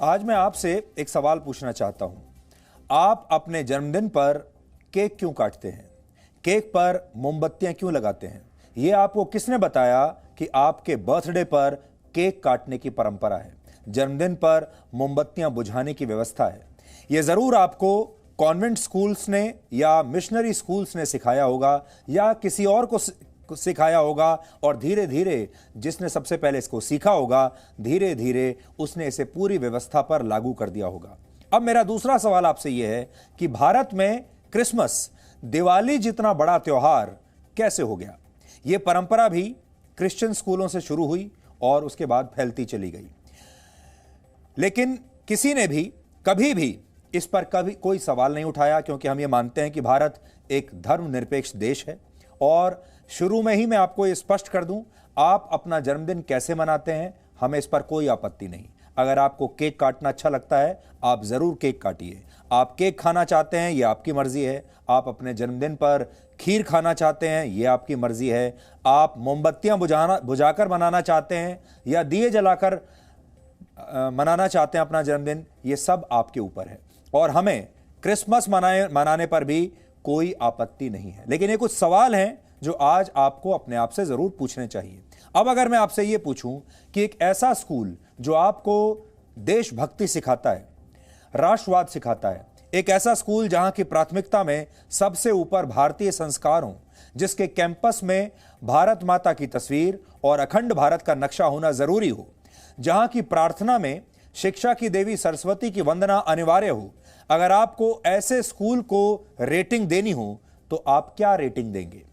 आज मैं आपसे एक सवाल पूछना चाहता हूं। आप अपने जन्मदिन पर केक क्यों काटते हैं? केक पर मोमबत्तियां क्यों लगाते हैं? यह आपको किसने बताया कि आपके बर्थडे पर केक काटने की परंपरा है, जन्मदिन पर मोमबत्तियां बुझाने की व्यवस्था है? यह जरूर आपको कॉन्वेंट स्कूल्स ने या मिशनरी स्कूल्स ने सिखाया होगा या किसी और को सिखाया होगा, और धीरे धीरे जिसने सबसे पहले इसको सीखा होगा, धीरे धीरे उसने इसे पूरी व्यवस्था पर लागू कर दिया होगा। अब मेरा दूसरा सवाल आपसे यह है कि भारत में क्रिसमस, दिवाली जितना बड़ा त्योहार कैसे हो गया? यह परंपरा भी क्रिश्चियन स्कूलों से शुरू हुई और उसके बाद फैलती चली गई, लेकिन किसी ने भी कभी भी इस पर कभी कोई सवाल नहीं उठाया, क्योंकि हम ये मानते हैं कि भारत एक धर्मनिरपेक्ष देश है। और शुरू में ही मैं आपको ये स्पष्ट कर दूं, आप अपना जन्मदिन कैसे मनाते हैं, हमें इस पर कोई आपत्ति नहीं। अगर आपको केक काटना अच्छा लगता है, आप जरूर केक काटिए। आप केक खाना चाहते हैं, ये आपकी मर्जी है। आप अपने जन्मदिन पर खीर खाना चाहते हैं, ये आपकी मर्जी है। आप मोमबत्तियां बुझाकर मनाना चाहते हैं या दिए जलाकर मनाना चाहते हैं अपना जन्मदिन, ये सब आपके ऊपर है। और हमें क्रिसमस मनाने पर भी कोई आपत्ति नहीं है। लेकिन ये कुछ सवाल हैं जो आज आपको अपने आप से जरूर पूछने चाहिए। अब अगर मैं आपसे ये पूछूं कि एक ऐसा स्कूल जो आपको देशभक्ति सिखाता है, राष्ट्रवाद सिखाता है, एक ऐसा स्कूल जहां की प्राथमिकता में सबसे ऊपर भारतीय संस्कार हों, जिसके कैंपस में भारत माता की तस्वीर और अखंड भारत का नक्शा होना जरूरी हो, जहां की प्रार्थना में शिक्षा की देवी सरस्वती की वंदना अनिवार्य हो, अगर आपको ऐसे स्कूल को रेटिंग देनी हो तो आप क्या रेटिंग देंगे?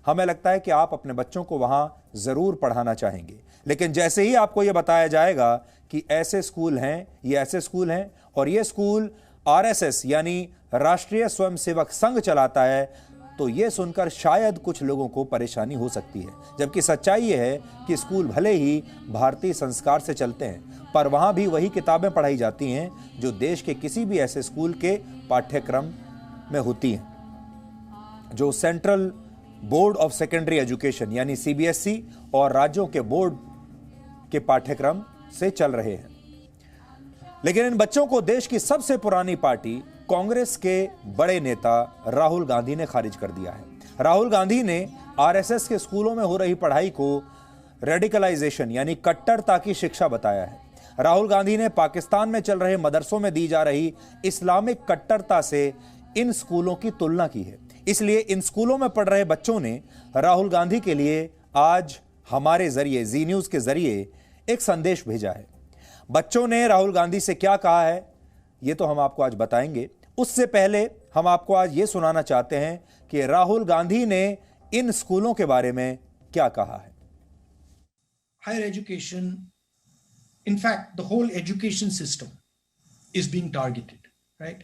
हमें लगता है कि आप अपने बच्चों को वहां जरूर पढ़ाना चाहेंगे, लेकिन जैसे ही आपको यह बताया जाएगा कि ऐसे स्कूल हैं, ये ऐसे स्कूल हैं और ये स्कूल आरएसएस यानी राष्ट्रीय स्वयंसेवक संघ चलाता है, तो यह सुनकर शायद कुछ लोगों को परेशानी हो सकती है। जबकि सच्चाई यह है कि स्कूल भले ही भारतीय संस्कार से चलते हैं, पर वहां भी वही किताबें पढ़ाई जाती हैं जो देश के किसी भी ऐसे स्कूल के पाठ्यक्रम में होती हैं, जो central board of secondary education यानी सीबीएसई और राज्यों के बोर्ड के पाठ्यक्रम से चल रहे हैं। लेकिन इन बच्चों को देश की सबसे पुरानी पार्टी कांग्रेस के बड़े नेता राहुल गांधी ने खारिज कर दिया है। राहुल गांधी ने आरएसएस के स्कूलों में हो रही पढ़ाई को रेडिकलाइजेशन यानी कट्टरता की शिक्षा बताया है। राहुल गांधी ने पाकिस्तान में चल रहे मदरसों में दी जा रही इस्लामिक कट्टरता से इन स्कूलों की तुलना की है। इसलिए इन स्कूलों में पढ़ रहे बच्चों ने राहुल गांधी के लिए आज हमारे जरिए, जी न्यूज के जरिए एक संदेश भेजा है। बच्चों ने राहुल गांधी से क्या कहा है, यह तो हम आपको आज बताएंगे। उससे पहले हम आपको आज यह सुनाना चाहते हैं कि राहुल गांधी ने इन स्कूलों के बारे में क्या कहा है। Higher education, in fact, the whole education system is being targeted, right?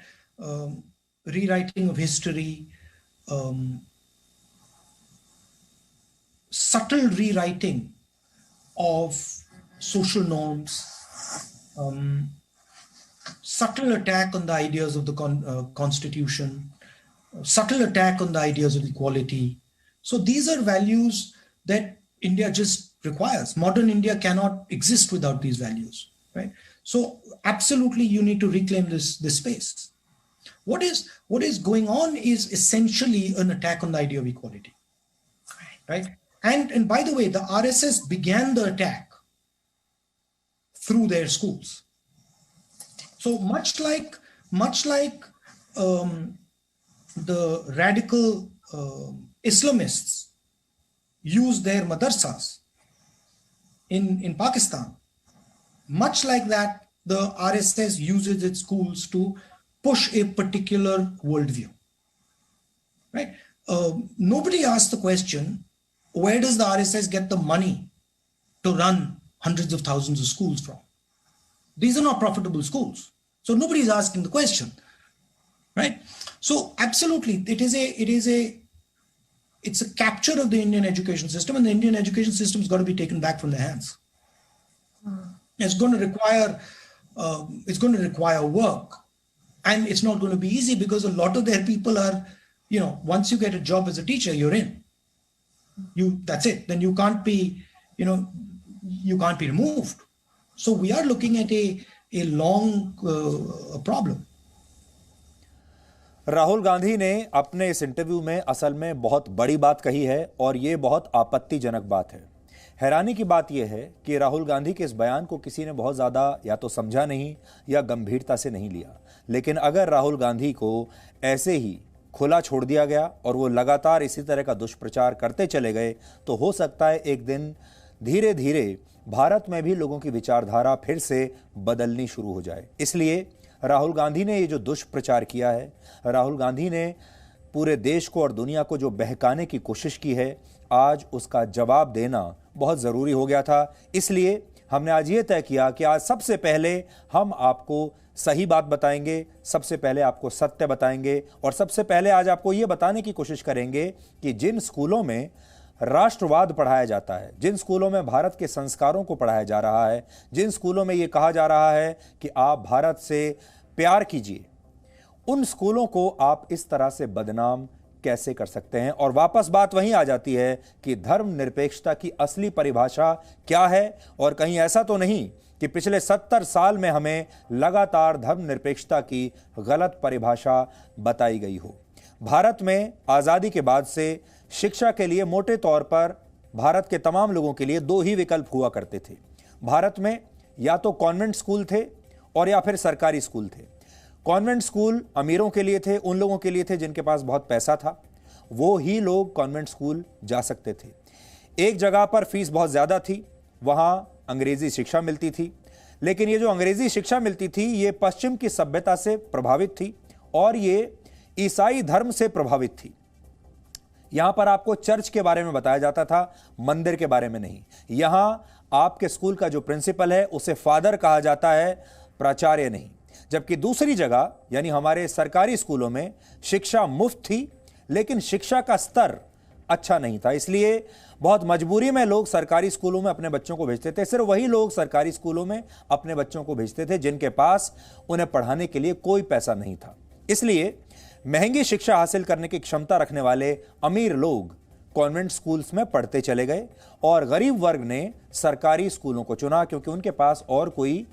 Rewriting of history, subtle rewriting of social norms, subtle attack on the ideas of the constitution, subtle attack on the ideas of equality. So these are values that India just requires. Modern India cannot exist without these values, right? So absolutely you need to reclaim this space. What is going on is essentially an attack on the idea of equality, right? And by the way, the RSS began the attack through their schools. So much like the radical Islamists use their madrasas in Pakistan, much like that, the RSS uses its schools to push a particular worldview, right? Nobody asks the question, where does the RSS get the money to run hundreds of thousands of schools from? These are not profitable schools. So nobody is asking the question, right? So absolutely, it's a capture of the Indian education system, and the Indian education system has got to be taken back from their hands. It's going to require work, and it's not going to be easy because a lot of their people are, once you get a job as a teacher, you're in. That's it. Then you can't be removed. So we are looking at a a long problem. Rahul Gandhi ने अपने इस interview में असल में बहुत बड़ी बात कही है और ये बहुत आपत्तिजनक बात है। हैरानी की बात यह है कि राहुल गांधी के इस बयान को किसी ने बहुत ज़्यादा या तो समझा नहीं या गंभीरता से नहीं लिया। लेकिन अगर राहुल गांधी को ऐसे ही खुला छोड़ दिया गया और वो लगातार इसी तरह का दुष्प्रचार करते चले गए तो हो सकता है एक दिन धीरे धीरे भारत में भी लोगों की विचारधारा फिर से बदलनी शुरू हो जाए। इसलिए राहुल गांधी ने ये जो दुष्प्रचार किया है, राहुल गांधी ने पूरे देश को और दुनिया को जो बहकाने की कोशिश की है, आज उसका जवाब देना बहुत ज़रूरी हो गया था। इसलिए हमने आज ये तय किया कि आज सबसे पहले हम आपको सही बात बताएंगे, सबसे पहले आपको सत्य बताएंगे और सबसे पहले आज आपको ये बताने की कोशिश करेंगे कि जिन स्कूलों में राष्ट्रवाद पढ़ाया जाता है, जिन स्कूलों में भारत के संस्कारों को पढ़ाया जा रहा है, जिन स्कूलों में ये कहा जा रहा है कि आप भारत से प्यार कीजिए, उन स्कूलों को आप इस तरह से बदनाम कैसे कर सकते हैं। और वापस बात वहीं आ जाती है कि धर्मनिरपेक्षता की असली परिभाषा क्या है। और कहीं ऐसा तो नहीं कि पिछले 70 साल में हमें लगातार धर्मनिरपेक्षता की गलत परिभाषा बताई गई हो। भारत में आज़ादी के बाद से शिक्षा के लिए मोटे तौर पर भारत के तमाम लोगों के लिए दो ही विकल्प हुआ करते थे। भारत में या तो कॉन्वेंट स्कूल थे और या फिर सरकारी स्कूल थे। कॉन्वेंट स्कूल अमीरों के लिए थे, उन लोगों के लिए थे जिनके पास बहुत पैसा था, वो ही लोग कॉन्वेंट स्कूल जा सकते थे। एक जगह पर फीस बहुत ज़्यादा थी, वहाँ अंग्रेज़ी शिक्षा मिलती थी, लेकिन ये जो अंग्रेज़ी शिक्षा मिलती थी ये पश्चिम की सभ्यता से प्रभावित थी और ये ईसाई धर्म से प्रभावित थी। यहां पर आपको चर्च के बारे में बताया जाता था, मंदिर के बारे में नहीं। यहां आपके स्कूल का जो प्रिंसिपल है उसे फादर कहा जाता है, प्राचार्य नहीं। जबकि दूसरी जगह यानी हमारे सरकारी स्कूलों में शिक्षा मुफ्त थी, लेकिन शिक्षा का स्तर अच्छा नहीं था। इसलिए बहुत मजबूरी में लोग सरकारी स्कूलों में अपने बच्चों को भेजते थे। सिर्फ वही लोग सरकारी स्कूलों में अपने बच्चों को भेजते थे जिनके पास उन्हें पढ़ाने के लिए कोई पैसा नहीं था। इसलिए महंगी शिक्षा हासिल करने की क्षमता रखने वाले अमीर लोग कॉन्वेंट स्कूल्स में पढ़ते चले गए और गरीब वर्ग ने सरकारी स्कूलों को चुना, क्योंकि उनके पास और कोई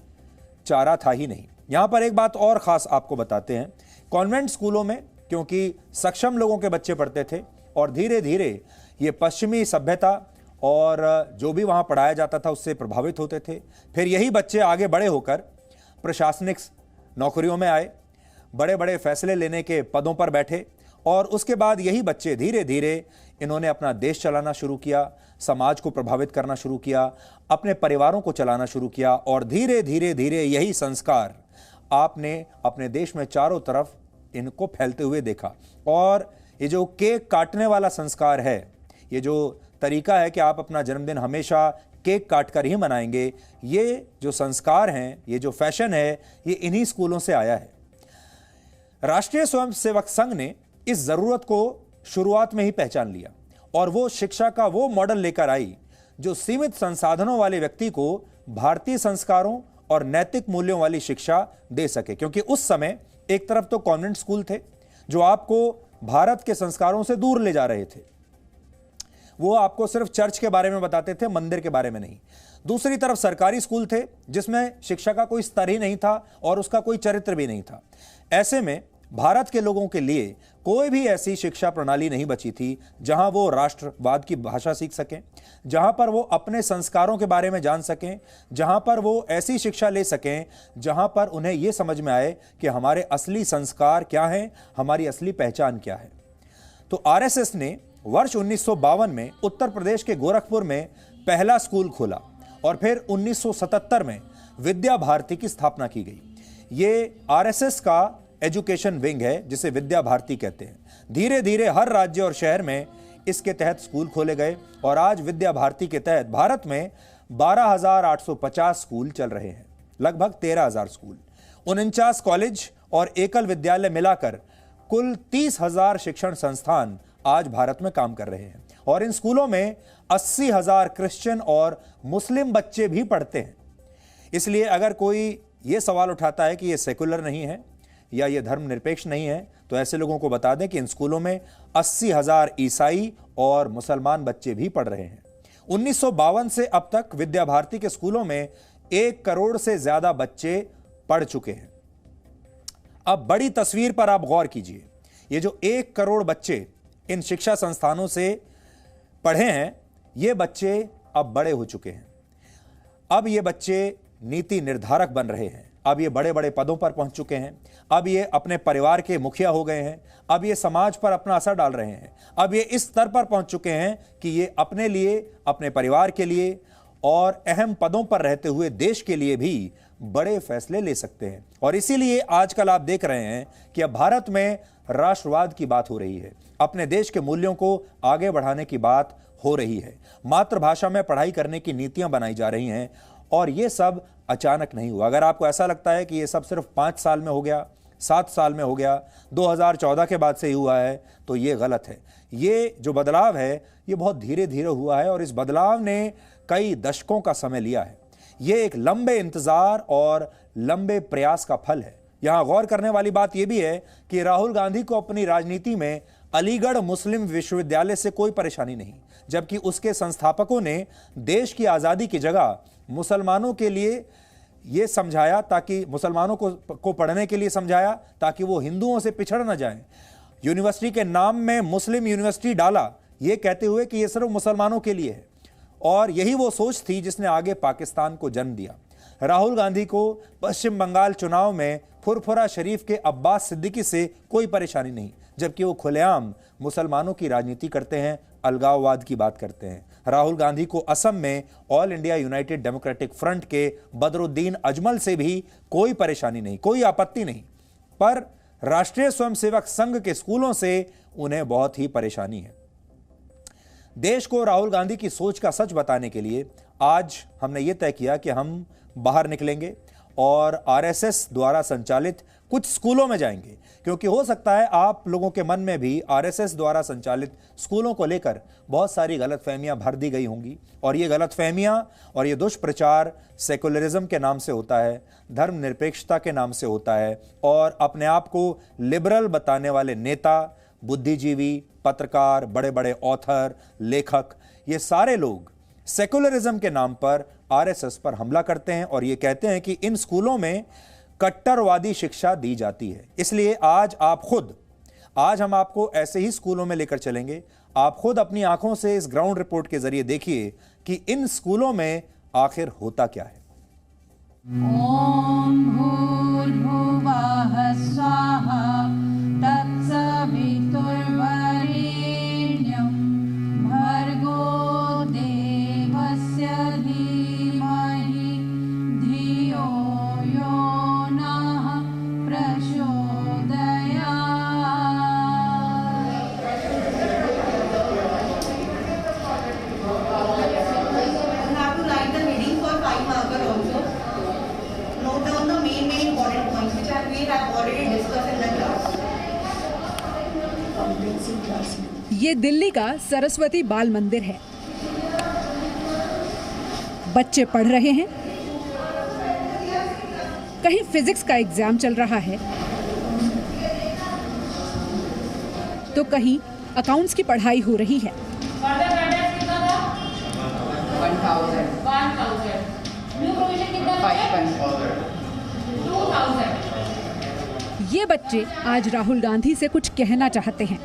चारा था ही नहीं। यहां पर एक बात और खास आपको बताते हैं, कॉन्वेंट स्कूलों में क्योंकि सक्षम लोगों के बच्चे पढ़ते थे और धीरे धीरे ये पश्चिमी सभ्यता और जो भी वहां पढ़ाया जाता था उससे प्रभावित होते थे। फिर यही बच्चे आगे बड़े होकर प्रशासनिक नौकरियों में आए, बड़े बड़े फैसले लेने के पदों पर बैठे और उसके बाद यही बच्चे धीरे धीरे इन्होंने अपना देश चलाना शुरू किया, समाज को प्रभावित करना शुरू किया, अपने परिवारों को चलाना शुरू किया और धीरे धीरे धीरे यही संस्कार आपने अपने देश में चारों तरफ इनको फैलते हुए देखा। और ये जो केक काटने वाला संस्कार है, ये जो तरीका है कि आप अपना जन्मदिन हमेशा केक काटकर ही मनाएंगे, ये जो संस्कार हैं, ये जो फैशन है, ये इन्हीं स्कूलों से आया है। राष्ट्रीय स्वयंसेवक संघ ने इस जरूरत को शुरुआत में ही पहचान लिया और वो शिक्षा का वो मॉडल लेकर आई जो सीमित संसाधनों वाले व्यक्ति को भारतीय संस्कारों और नैतिक मूल्यों वाली शिक्षा दे सके। क्योंकि उस समय एक तरफ तो कॉन्वेंट स्कूल थे जो आपको भारत के संस्कारों से दूर ले जा रहे थे, वो आपको सिर्फ चर्च के बारे में बताते थे, मंदिर के बारे में नहीं। दूसरी तरफ सरकारी स्कूल थे जिसमें शिक्षा का कोई स्तर ही नहीं था और उसका कोई चरित्र भी नहीं था। ऐसे में भारत के लोगों के लिए कोई भी ऐसी शिक्षा प्रणाली नहीं बची थी जहां वो राष्ट्रवाद की भाषा सीख सकें, जहां पर वो अपने संस्कारों के बारे में जान सकें, जहां पर वो ऐसी शिक्षा ले सकें जहां पर उन्हें ये समझ में आए कि हमारे असली संस्कार क्या हैं, हमारी असली पहचान क्या है। तो आरएसएस ने वर्ष 1952 में उत्तर प्रदेश के गोरखपुर में पहला स्कूल खोला और फिर 1977 में विद्या भारती की स्थापना की गई। ये आरएसएस का एजुकेशन विंग है जिसे विद्या भारती कहते हैं। धीरे धीरे हर राज्य और शहर में इसके तहत स्कूल खोले गए और आज विद्या भारती के तहत भारत में 12,850 स्कूल चल रहे हैं, लगभग 13,000 स्कूल, 49 कॉलेज और एकल विद्यालय मिलाकर कुल 30,000 शिक्षण संस्थान आज भारत में काम कर रहे हैं और इन स्कूलों में 80,000 क्रिश्चियन और मुस्लिम बच्चे भी पढ़ते हैं। इसलिए अगर कोई ये सवाल उठाता है कि ये सेकुलर नहीं है या ये धर्मनिरपेक्ष नहीं है, तो ऐसे लोगों को बता दें कि इन स्कूलों में 80,000 ईसाई और मुसलमान बच्चे भी पढ़ रहे हैं। 1952 से अब तक विद्या भारती के स्कूलों में 1 करोड़ से ज्यादा बच्चे पढ़ चुके हैं। अब बड़ी तस्वीर पर आप गौर कीजिए। ये जो 1 करोड़ बच्चे इन शिक्षा संस्थानों से पढ़े हैं, ये बच्चे अब बड़े हो चुके हैं। अब ये बच्चे नीति निर्धारक बन रहे हैं। अब ये बड़े बड़े पदों पर पहुंच चुके हैं। अब ये अपने परिवार के मुखिया हो गए हैं। अब ये समाज पर अपना असर डाल रहे हैं। अब ये इस स्तर पर पहुंच चुके हैं कि ये अपने लिए, अपने परिवार के लिए और अहम पदों पर रहते हुए देश के लिए भी बड़े फैसले ले सकते हैं। और इसीलिए आजकल आप देख रहे हैं कि अब भारत में राष्ट्रवाद की बात हो रही है, अपने देश के मूल्यों को आगे बढ़ाने की बात हो रही है, मातृभाषा में पढ़ाई करने की नीतियां बनाई जा रही हैं। और ये सब अचानक नहीं हुआ। अगर आपको ऐसा लगता है कि ये सब सिर्फ 5 साल में हो गया, 7 साल में हो गया, 2014 के बाद से ही हुआ है, तो ये गलत है। ये जो बदलाव है ये बहुत धीरे धीरे हुआ है और इस बदलाव ने कई दशकों का समय लिया है। ये एक लंबे इंतजार और लंबे प्रयास का फल है। यहां गौर करने वाली बात यह भी है कि राहुल गांधी को अपनी राजनीति में अलीगढ़ मुस्लिम विश्वविद्यालय से कोई परेशानी नहीं, जबकि उसके संस्थापकों ने देश की आजादी की जगह मुसलमानों के लिए यह समझाया, ताकि मुसलमानों को पढ़ने के लिए समझाया ताकि वो हिंदुओं से पिछड़ न जाएं। यूनिवर्सिटी के नाम में मुस्लिम यूनिवर्सिटी डाला, यह कहते हुए कि यह सिर्फ मुसलमानों के लिए है। और यही वो सोच थी जिसने आगे पाकिस्तान को जन्म दिया। राहुल गांधी को पश्चिम बंगाल चुनाव में फुरफुरा शरीफ के अब्बास सिद्दीकी से कोई परेशानी नहीं, जबकि वो खुलेआम मुसलमानों की राजनीति करते हैं, अलगाववाद की बात करते हैं। राहुल गांधी को असम में all India United democratic front के बदरुद्दीन अजमल से भी कोई परेशानी नहीं, कोई आपत्ति नहीं, पर राष्ट्रीय स्वयंसेवक संघ के स्कूलों से उन्हें बहुत ही परेशानी है। देश को राहुल गांधी की सोच का सच बताने के लिए आज हमने ये तय किया कि हम बाहर निकलेंगे और आरएसएस द्वारा संचालित कुछ स्कूलों में जाएंगे, क्योंकि हो सकता है आप लोगों के मन में भी आरएसएस द्वारा संचालित स्कूलों को लेकर बहुत सारी गलतफहमियां भर दी गई होंगी। और ये गलतफहमियां और ये दुष्प्रचार सेकुलरिज्म के नाम से होता है, धर्मनिरपेक्षता के नाम से होता है, और अपने आप को लिबरल बताने वाले नेता, बुद्धिजीवी, पत्रकार, बड़े बड़े ऑथर, लेखक, ये सारे लोग सेकुलरिज्म के नाम पर आरएसएस पर हमला करते हैं और ये कहते हैं कि इन स्कूलों में कट्टरवादी शिक्षा दी जाती है। इसलिए आज हम आपको ऐसे ही स्कूलों में लेकर चलेंगे। आप खुद अपनी आंखों से इस ग्राउंड रिपोर्ट के जरिए देखिए कि इन स्कूलों में आखिर होता क्या है। ओम भूर्भुवः स्वाहा तत्सवितुर्वरेण्यं भर्गो देवस्य धीमहि धियो यो नः प्रचोदयात्। Have to write the reading for 5 marker also. Note down the main important points which we have already discussed in the class. ये दिल्ली का सरस्वती बाल मंदिर है। बच्चे पढ़ रहे हैं, कहीं फिजिक्स का एग्जाम चल रहा है तो कहीं अकाउंट्स की पढ़ाई हो रही है। 2000 ये बच्चे आज राहुल गांधी से कुछ कहना चाहते हैं।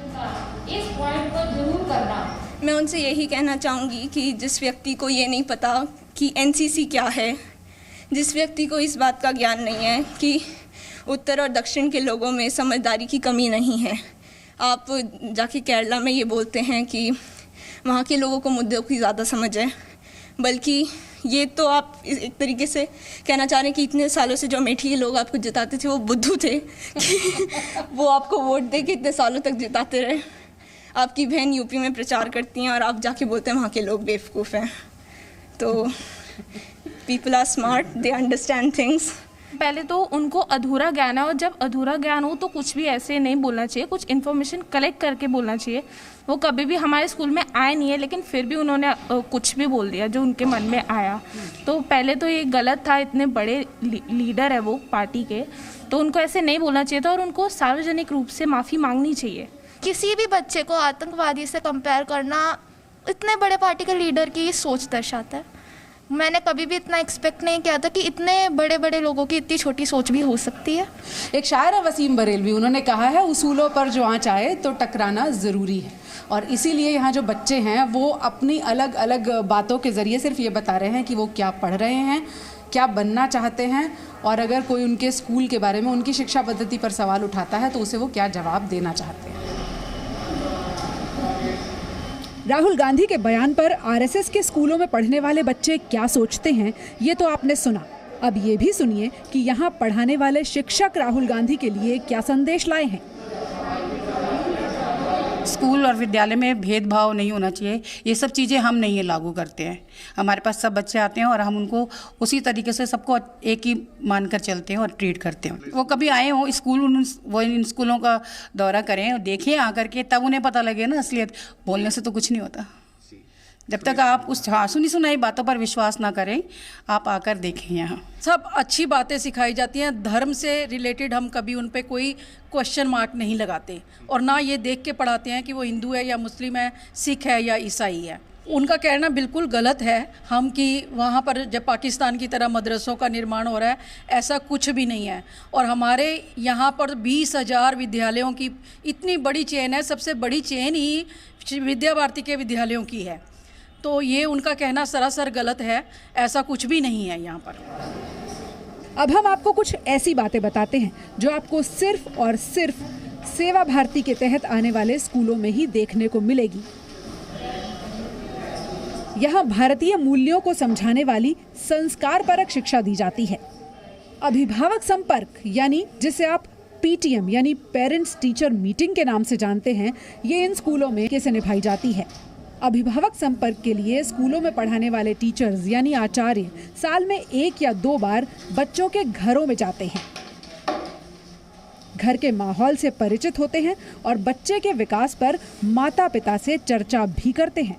इस पॉइंट को जरूर करना। मैं उनसे यही कहना चाहूँगी कि जिस व्यक्ति को ये नहीं पता कि एनसीसी क्या है, जिस व्यक्ति को इस बात का ज्ञान नहीं है कि उत्तर और दक्षिण के लोगों में समझदारी की कमी नहीं है, आप जाके केरला में ये बोलते हैं कि वहाँ के लोगों को मुद्दों की ज़्यादा समझ है, बल्कि ये तो आप एक तरीके से कहना चाह रहे हैं कि इतने सालों से जो अमेठी के लोग आपको जिताते थे वो बुद्धू थे कि वो आपको वोट दे के इतने सालों तक जिताते रहे। आपकी बहन यूपी में प्रचार करती हैं और आप जाके बोलते हैं वहाँ के लोग बेवकूफ़ हैं। तो people are smart, they understand things. पहले तो उनको अधूरा ज्ञान है, और जब अधूरा ज्ञान हो तो कुछ भी ऐसे नहीं बोलना चाहिए, कुछ इन्फॉर्मेशन कलेक्ट करके बोलना चाहिए। वो कभी भी हमारे स्कूल में आए नहीं है, लेकिन फिर भी उन्होंने कुछ भी बोल दिया जो उनके मन में आया। तो पहले तो ये गलत था, इतने बड़े लीडर है वो पार्टी के, तो उनको ऐसे नहीं बोलना चाहिए था और उनको सार्वजनिक रूप से माफ़ी मांगनी चाहिए। किसी भी बच्चे को आतंकवादी से कंपेयर करना इतने बड़े पार्टी के लीडर की सोच दर्शाता है। मैंने कभी भी इतना एक्सपेक्ट नहीं किया था कि इतने बड़े बड़े लोगों की इतनी छोटी सोच भी हो सकती है। एक शायर है वसीम बरेलवी, उन्होंने कहा है उसूलों पर जो आँच आए तो टकराना ज़रूरी है। और इसीलिए यहाँ जो बच्चे हैं वो अपनी अलग अलग बातों के ज़रिए सिर्फ ये बता रहे हैं कि वो क्या पढ़ रहे हैं, क्या बनना चाहते हैं, और अगर कोई उनके स्कूल के बारे में, उनकी शिक्षा पद्धति पर सवाल उठाता है तो उसे वो क्या जवाब देना चाहते हैं। राहुल गांधी के बयान पर आरएसएस के स्कूलों में पढ़ने वाले बच्चे क्या सोचते हैं, ये तो आपने सुना। अब ये भी सुनिए कि यहाँ पढ़ाने वाले शिक्षक राहुल गांधी के लिए क्या संदेश लाए हैं। स्कूल और विद्यालय में भेदभाव नहीं होना चाहिए, ये सब चीज़ें हम नहीं लागू करते हैं। हमारे पास सब बच्चे आते हैं और हम उनको उसी तरीके से सबको एक ही मानकर चलते हैं और ट्रीट करते हैं। वो कभी आए हो स्कूल, वो इन स्कूलों का दौरा करें और देखें आकर के, तब उन्हें पता लगे ना असलियत। बोलने से तो कुछ नहीं होता। जब तक आप उस सुनी सुनाई बातों पर विश्वास ना करें, आप आकर देखें। यहाँ सब अच्छी बातें सिखाई जाती हैं। धर्म से रिलेटेड हम कभी उन पे कोई क्वेश्चन मार्क नहीं लगाते, और ना ये देख के पढ़ाते हैं कि वो हिंदू है या मुस्लिम है, सिख है या ईसाई है। उनका कहना बिल्कुल गलत है हम कि वहाँ पर जब पाकिस्तान की तरह मदरसों का निर्माण हो रहा है, ऐसा कुछ भी नहीं है। और हमारे यहाँ पर 20,000 विद्यालयों की इतनी बड़ी चेन है, सबसे बड़ी चेन ही विद्या भारती के विद्यालयों की है। तो ये उनका कहना सरासर गलत है, ऐसा कुछ भी नहीं है यहाँ पर। अब हम आपको कुछ ऐसी बातें बताते हैं जो आपको सिर्फ और सिर्फ सेवा भारती के तहत आने वाले स्कूलों में ही देखने को मिलेगी। यहाँ भारतीय मूल्यों को समझाने वाली संस्कारपरक शिक्षा दी जाती है। अभिभावक संपर्क, यानी जिसे आप पीटीएम यानी पेरेंट्स टीचर मीटिंग के नाम से जानते हैं, ये इन स्कूलों में कैसे निभाई जाती है। अभिभावक संपर्क के लिए स्कूलों में पढ़ाने वाले टीचर्स यानी आचार्य साल में 1 या 2 बार बच्चों के घरों में जाते हैं, घर के माहौल से परिचित होते हैं और बच्चे के विकास पर माता पिता से चर्चा भी करते हैं।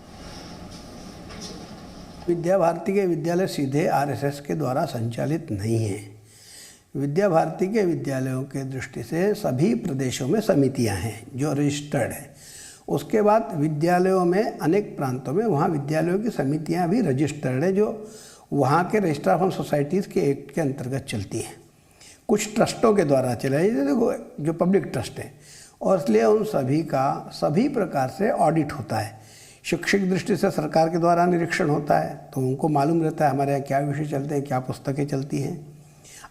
विद्या भारती के विद्यालय सीधे आरएसएस के द्वारा संचालित नहीं है। विद्या भारती के विद्यालयों के दृष्टि से सभी प्रदेशों में समितियां हैं जो रजिस्टर्ड है। उसके बाद विद्यालयों में अनेक प्रांतों में वहाँ विद्यालयों की समितियां भी रजिस्टर्ड है, जो वहाँ के रजिस्ट्रार ऑफ सोसाइटीज़ के एक्ट के अंतर्गत चलती हैं। कुछ ट्रस्टों के द्वारा चलाई देखो जो पब्लिक ट्रस्ट है, और इसलिए उन सभी का सभी प्रकार से ऑडिट होता है। शैक्षिक दृष्टि से सरकार के द्वारा निरीक्षण होता है, तो उनको मालूम रहता है हमारे यहाँ क्या विषय चलते हैं, क्या पुस्तकें चलती हैं।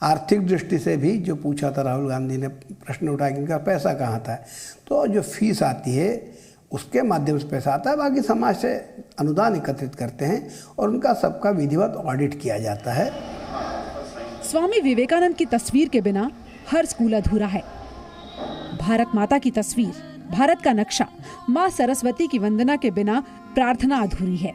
आर्थिक दृष्टि से भी जो पूछा था राहुल गांधी ने, प्रश्न उठाया कि इनका पैसा कहाँ आता है, तो जो फीस आती है उसके माध्यम से पैसा आता है। बाकी समाज से अनुदान एकत्रित करते हैं और उनका सबका विधिवत ऑडिट किया जाता है। स्वामी विवेकानंद की तस्वीर के बिना हर स्कूल अधूरा है। भारत माता की तस्वीर, भारत का नक्शा, माँ सरस्वती की वंदना के बिना प्रार्थना अधूरी है।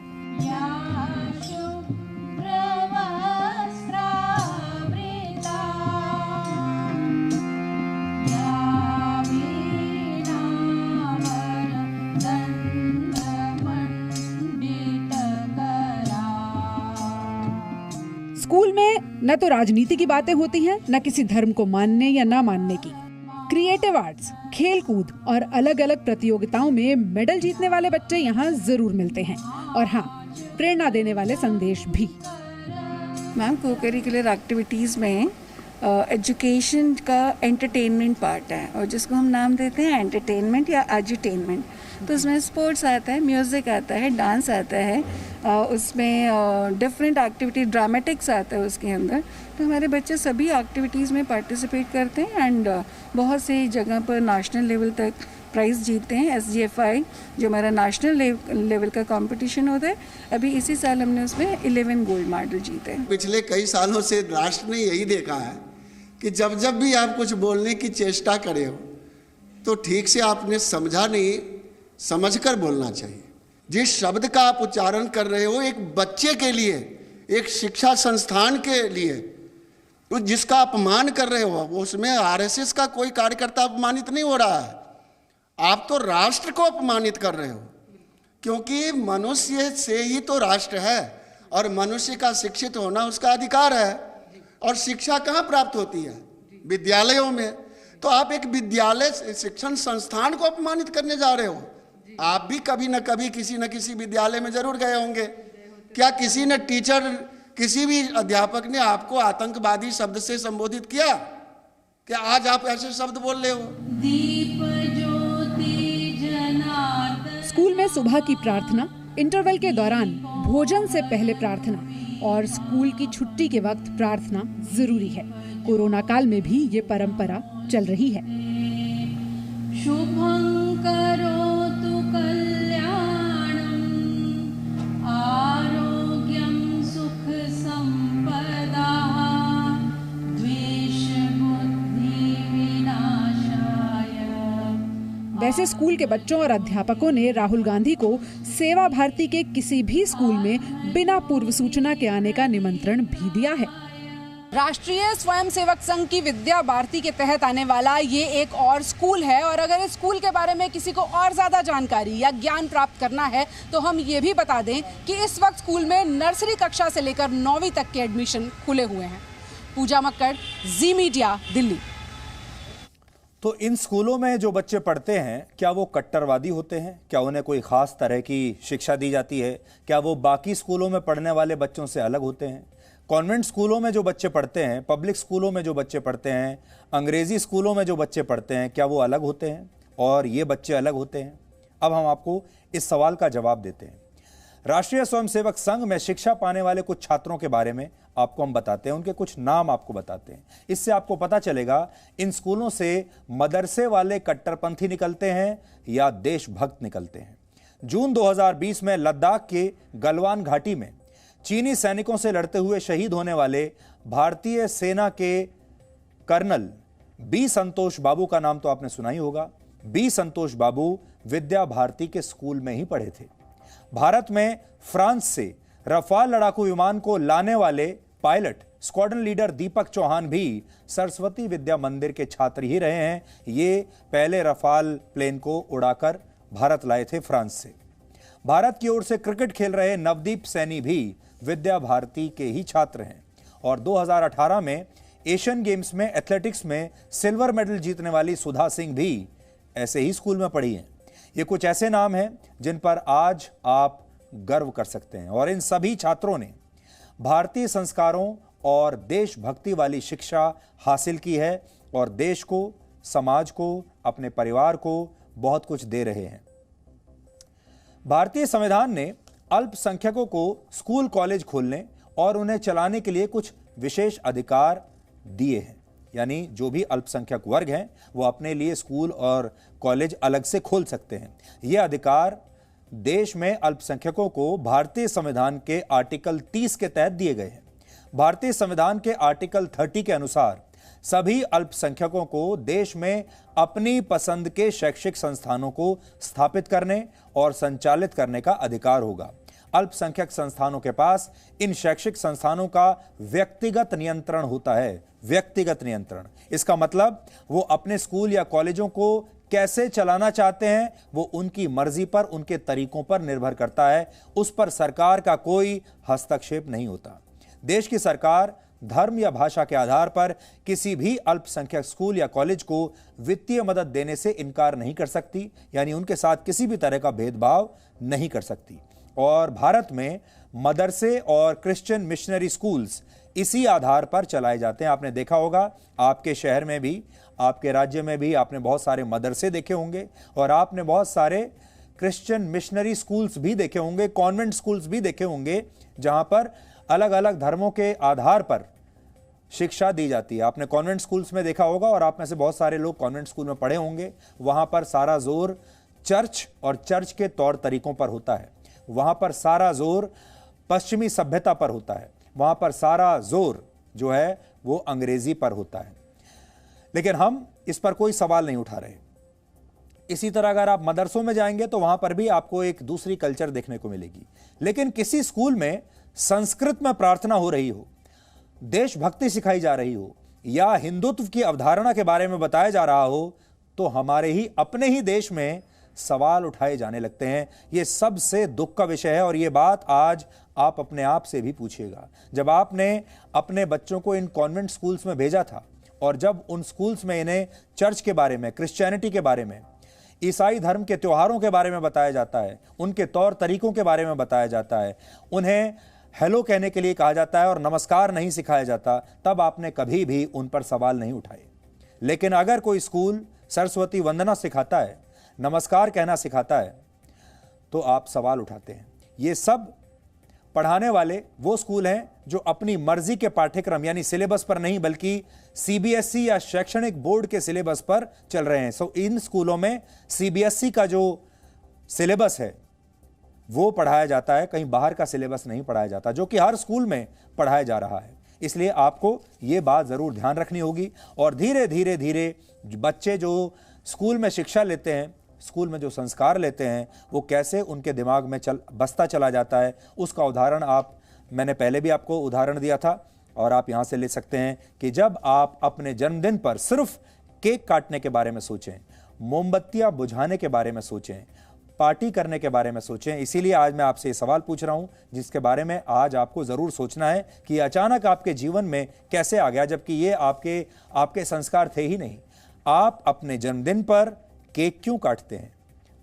स्कूल में न तो राजनीति की बातें होती हैं, न किसी धर्म को मानने या ना मानने की। क्रिएटिव आर्ट्स, खेल कूद और अलग अलग प्रतियोगिताओं में मेडल जीतने वाले बच्चे यहाँ जरूर मिलते हैं, और हाँ, प्रेरणा देने वाले संदेश भी। मैम, को करिकुलर एक्टिविटीज़ में एजुकेशन का एंटरटेनमेंट पार्ट है, और जिसको हम नाम देते हैं एंटरटेनमेंट या एजुटेनमेंट। तो उसमें स्पोर्ट्स आता है, म्यूज़िक आता है, डांस आता है, उसमें डिफरेंट एक्टिविटी, ड्रामेटिक्स आता है उसके अंदर। तो हमारे बच्चे सभी एक्टिविटीज़ में पार्टिसिपेट करते हैं एंड बहुत सी जगह पर नेशनल लेवल तक प्राइज़ जीतते हैं। SGFI जो हमारा नेशनल लेवल का कंपटीशन होता है, अभी इसी साल हमने उसमें 11 गोल्ड मेडल जीते हैं। पिछले कई सालों से राष्ट्र ने यही देखा है कि जब जब भी आप कुछ बोलने की चेष्टा करे हो तो ठीक से आपने समझा नहीं, समझकर बोलना चाहिए। जिस शब्द का आप उच्चारण कर रहे हो एक बच्चे के लिए, एक शिक्षा संस्थान के लिए, तो जिसका अपमान कर रहे हो, उसमें RSS का कोई कार्यकर्ता अपमानित नहीं हो रहा है। आप तो राष्ट्र को अपमानित कर रहे हो, क्योंकि मनुष्य से ही तो राष्ट्र है और मनुष्य का शिक्षित होना उसका अधिकार है। और शिक्षा कहाँ प्राप्त होती है? विद्यालयों में। तो आप एक विद्यालय शिक्षण संस्थान को अपमानित करने जा रहे हो। आप भी कभी न कभी किसी न किसी विद्यालय में जरूर गए होंगे, क्या किसी ने टीचर, किसी भी अध्यापक ने आपको आतंकवादी शब्द से संबोधित किया? क्या आज आप ऐसे शब्द बोल रहे हो? स्कूल में सुबह की प्रार्थना, इंटरवल के दौरान भोजन से पहले प्रार्थना और स्कूल की छुट्टी के वक्त प्रार्थना जरूरी है। कोरोना काल में भी ये परंपरा चल रही है। शुभं करोतु कल्याणं आरोग्यं सुख संपदा द्वेष बुद्धि विनाशाय। वैसे स्कूल के बच्चों और अध्यापकों ने राहुल गांधी को सेवा भारती के किसी भी स्कूल में बिना पूर्व सूचना के आने का निमंत्रण भी दिया है। राष्ट्रीय स्वयंसेवक संघ की विद्या भारती के तहत आने वाला ये एक और स्कूल है और अगर इस स्कूल के बारे में किसी को और ज्यादा जानकारी या ज्ञान प्राप्त करना है तो हम ये भी बता दें कि इस वक्त स्कूल में नर्सरी कक्षा से लेकर 9वीं तक के एडमिशन खुले हुए हैं। पूजा मक्कड़, जी मीडिया, दिल्ली। तो इन स्कूलों में जो बच्चे पढ़ते हैं, क्या वो कट्टरवादी होते हैं? क्या उन्हें कोई खास तरह की शिक्षा दी जाती है? क्या वो बाकी स्कूलों में पढ़ने वाले बच्चों से अलग होते हैं? कॉन्वेंट स्कूलों में जो बच्चे पढ़ते हैं, पब्लिक स्कूलों में जो बच्चे पढ़ते हैं, अंग्रेजी स्कूलों में जो बच्चे पढ़ते हैं, क्या वो अलग होते हैं और ये बच्चे अलग होते हैं? अब हम आपको इस सवाल का जवाब देते हैं। राष्ट्रीय स्वयंसेवक संघ में शिक्षा पाने वाले कुछ छात्रों के बारे में आपको हम बताते हैं, उनके कुछ नाम आपको बताते हैं। इससे आपको पता चलेगा इन स्कूलों से मदरसे वाले कट्टरपंथी निकलते हैं या देशभक्त निकलते हैं। जून 2020 में लद्दाख के गलवान घाटी में चीनी सैनिकों से लड़ते हुए शहीद होने वाले भारतीय सेना के कर्नल बी संतोष बाबू का नाम तो आपने सुना ही होगा। बी संतोष बाबू विद्या भारती के स्कूल में ही पढ़े थे। भारत में फ्रांस से रफाल लड़ाकू विमान को लाने वाले पायलट स्क्वाड्रन लीडर दीपक चौहान भी सरस्वती विद्या मंदिर के छात्र ही रहे हैं। ये पहले रफाल प्लेन को उड़ाकर भारत लाए थे फ्रांस से। भारत की ओर से क्रिकेट खेल रहे नवदीप सैनी भी विद्या भारती के ही छात्र हैं और 2018 में एशियन गेम्स में एथलेटिक्स में सिल्वर मेडल जीतने वाली सुधा सिंह भी ऐसे ही स्कूल में पढ़ी हैं। ये कुछ ऐसे नाम हैं जिन पर आज आप गर्व कर सकते हैं और इन सभी छात्रों ने भारतीय संस्कारों और देशभक्ति वाली शिक्षा हासिल की है और देश को, समाज को, अपने परिवार को बहुत कुछ दे रहे हैं। भारतीय संविधान ने अल्पसंख्यकों को स्कूल कॉलेज खोलने और उन्हें चलाने के लिए कुछ विशेष अधिकार दिए हैं, यानी जो भी अल्पसंख्यक वर्ग हैं वो अपने लिए स्कूल और कॉलेज अलग से खोल सकते हैं। ये अधिकार देश में अल्पसंख्यकों को भारतीय संविधान के आर्टिकल 30 के तहत दिए गए हैं। भारतीय संविधान के आर्टिकल 30 के अनुसार सभी अल्पसंख्यकों को देश में अपनी पसंद के शैक्षिक संस्थानों को स्थापित करने और संचालित करने का अधिकार होगा। अल्पसंख्यक संस्थानों के पास इन शैक्षिक संस्थानों का व्यक्तिगत नियंत्रण होता है। व्यक्तिगत नियंत्रण, इसका मतलब वो अपने स्कूल या कॉलेजों को कैसे चलाना चाहते हैं वो उनकी मर्जी पर, उनके तरीकों पर निर्भर करता है। उस पर सरकार का कोई हस्तक्षेप नहीं होता। देश की सरकार धर्म या भाषा के आधार पर किसी भी अल्पसंख्यक स्कूल या कॉलेज को वित्तीय मदद देने से इनकार नहीं कर सकती, यानी उनके साथ किसी भी तरह का भेदभाव नहीं कर सकती। और भारत में मदरसे और क्रिश्चियन मिशनरी स्कूल्स इसी आधार पर चलाए जाते हैं। आपने देखा होगा आपके शहर में भी, आपके राज्य में भी आपने बहुत सारे मदरसे देखे होंगे और आपने बहुत सारे क्रिश्चियन मिशनरी स्कूल्स भी देखे होंगे, कॉन्वेंट स्कूल्स भी देखे होंगे, जहां पर अलग अलग धर्मों के आधार पर शिक्षा दी जाती है। आपने कॉन्वेंट स्कूल्स में देखा होगा और आप में से बहुत सारे लोग कॉन्वेंट स्कूल में पढ़े होंगे। वहां पर सारा जोर चर्च और चर्च के तौर तरीकों पर होता है। वहां पर सारा जोर पश्चिमी सभ्यता पर होता है। वहां पर सारा जोर जो है वो अंग्रेजी पर होता है। लेकिन हम इस पर कोई सवाल नहीं उठा रहे। इसी तरह अगर आप मदरसों में जाएंगे तो वहां पर भी आपको एक दूसरी कल्चर देखने को मिलेगी। लेकिन किसी स्कूल में संस्कृत में प्रार्थना हो रही हो, देशभक्ति सिखाई जा रही हो या हिंदुत्व की अवधारणा के बारे में बताया जा रहा हो तो हमारे ही अपने ही देश में सवाल उठाए जाने लगते हैं। यह सबसे दुख का विषय है और यह बात आज आप अपने आप से भी पूछिएगा। जब आपने अपने बच्चों को इन कॉन्वेंट स्कूल्स में भेजा था और जब उन स्कूल्स में इन्हें चर्च के बारे में, क्रिश्चियनिटी के बारे में, ईसाई धर्म के त्योहारों के बारे में बताया जाता है, उनके तौर तरीकों के बारे में बताया जाता है, उन्हें हेलो कहने के लिए कहा जाता है और नमस्कार नहीं सिखाया जाता, तब आपने कभी भी उन पर सवाल नहीं उठाए। लेकिन अगर कोई स्कूल सरस्वती वंदना सिखाता है, नमस्कार कहना सिखाता है, तो आप सवाल उठाते हैं। ये सब पढ़ाने वाले वो स्कूल हैं जो अपनी मर्जी के पाठ्यक्रम यानी सिलेबस पर नहीं बल्कि सीबीएसई या शैक्षणिक बोर्ड के सिलेबस पर चल रहे हैं। सो इन स्कूलों में सीबीएसई का जो सिलेबस है वो पढ़ाया जाता है, कहीं बाहर का सिलेबस नहीं पढ़ाया जाता, जो कि हर स्कूल में पढ़ाया जा रहा है। इसलिए आपको ये बात जरूर ध्यान रखनी होगी। और धीरे धीरे धीरे बच्चे जो स्कूल में शिक्षा लेते हैं, स्कूल में जो संस्कार लेते हैं, वो कैसे उनके दिमाग में बसता चला जाता है, उसका उदाहरण मैंने पहले भी आपको उदाहरण दिया था और आप यहाँ से ले सकते हैं कि जब आप अपने जन्मदिन पर सिर्फ केक काटने के बारे में सोचें, मोमबत्तियाँ बुझाने के बारे में सोचें, पार्टी करने के बारे में सोचें। इसीलिए आज मैं आपसे ये सवाल पूछ रहा हूँ जिसके बारे में आज आपको ज़रूर सोचना है कि अचानक आपके जीवन में कैसे आ गया, जबकि ये आपके संस्कार थे ही नहीं। आप अपने जन्मदिन पर केक क्यों काटते हैं?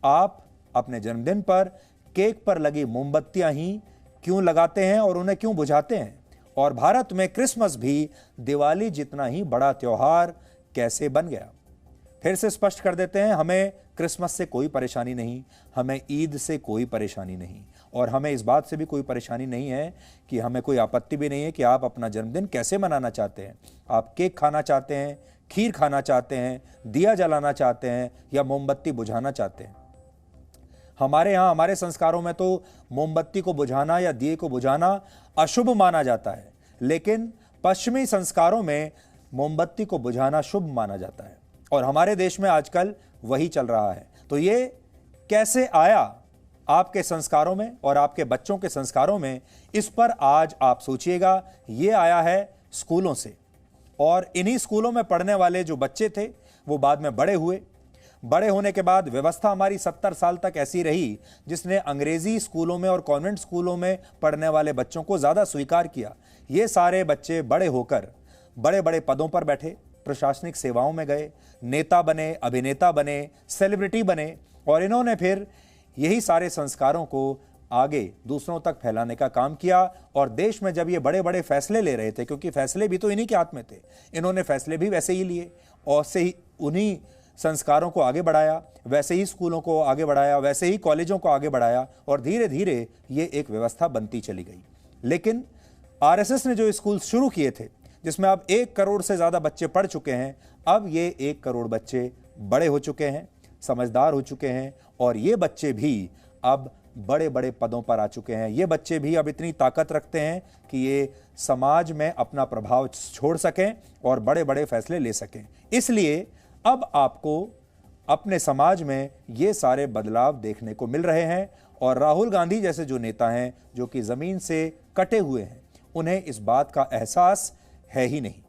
आप अपने जन्मदिन पर केक पर लगी मोमबत्तियां ही क्यों लगाते हैं और उन्हें क्यों बुझाते हैं? और भारत में क्रिसमस भी दिवाली जितना ही बड़ा त्योहार कैसे बन गया? फिर से स्पष्ट कर देते हैं, हमें क्रिसमस से कोई परेशानी नहीं, हमें ईद से कोई परेशानी नहीं, और हमें इस बात से भी कोई परेशानी नहीं है कि हमें कोई आपत्ति भी नहीं है कि आप अपना जन्मदिन कैसे मनाना चाहते हैं। आप केक खाना चाहते हैं, खीर खाना चाहते हैं, दिया जलाना चाहते हैं या मोमबत्ती बुझाना चाहते हैं। हमारे यहाँ हमारे संस्कारों में तो मोमबत्ती को बुझाना या दिए को बुझाना अशुभ माना जाता है, लेकिन पश्चिमी संस्कारों में मोमबत्ती को बुझाना शुभ माना जाता है और हमारे देश में आजकल वही चल रहा है। तो ये कैसे आया आपके संस्कारों में और आपके बच्चों के संस्कारों में, इस पर आज आप सोचिएगा। ये आया है स्कूलों से, और इन्हीं स्कूलों में पढ़ने वाले जो बच्चे थे वो बाद में बड़े हुए। बड़े होने के बाद व्यवस्था हमारी 70 साल तक ऐसी रही जिसने अंग्रेजी स्कूलों में और कॉन्वेंट स्कूलों में पढ़ने वाले बच्चों को ज़्यादा स्वीकार किया। ये सारे बच्चे बड़े होकर बड़े बड़े पदों पर बैठे, प्रशासनिक सेवाओं में गए, नेता बने, अभिनेता बने, सेलिब्रिटी बने, और इन्होंने फिर यही सारे संस्कारों को आगे दूसरों तक फैलाने का काम किया। और देश में जब ये बड़े बड़े फैसले ले रहे थे, क्योंकि फैसले भी तो इन्हीं के हाथ में थे, इन्होंने फैसले भी वैसे ही लिए और से ही उन्हीं संस्कारों को आगे बढ़ाया, वैसे ही स्कूलों को आगे बढ़ाया, वैसे ही कॉलेजों को आगे बढ़ाया, और धीरे धीरे ये एक व्यवस्था बनती चली गई। लेकिन आरएसएस ने जो स्कूल शुरू किए थे, जिसमें अब 1 करोड़ से ज़्यादा बच्चे पढ़ चुके हैं, अब ये 1 करोड़ बच्चे बड़े हो चुके हैं, समझदार हो चुके हैं, और ये बच्चे भी अब बड़े बड़े पदों पर आ चुके हैं। ये बच्चे भी अब इतनी ताकत रखते हैं कि ये समाज में अपना प्रभाव छोड़ सकें और बड़े बड़े फैसले ले सकें। इसलिए अब आपको अपने समाज में ये सारे बदलाव देखने को मिल रहे हैं, और राहुल गांधी जैसे जो नेता हैं, जो कि ज़मीन से कटे हुए हैं, उन्हें इस बात का एहसास है ही नहीं।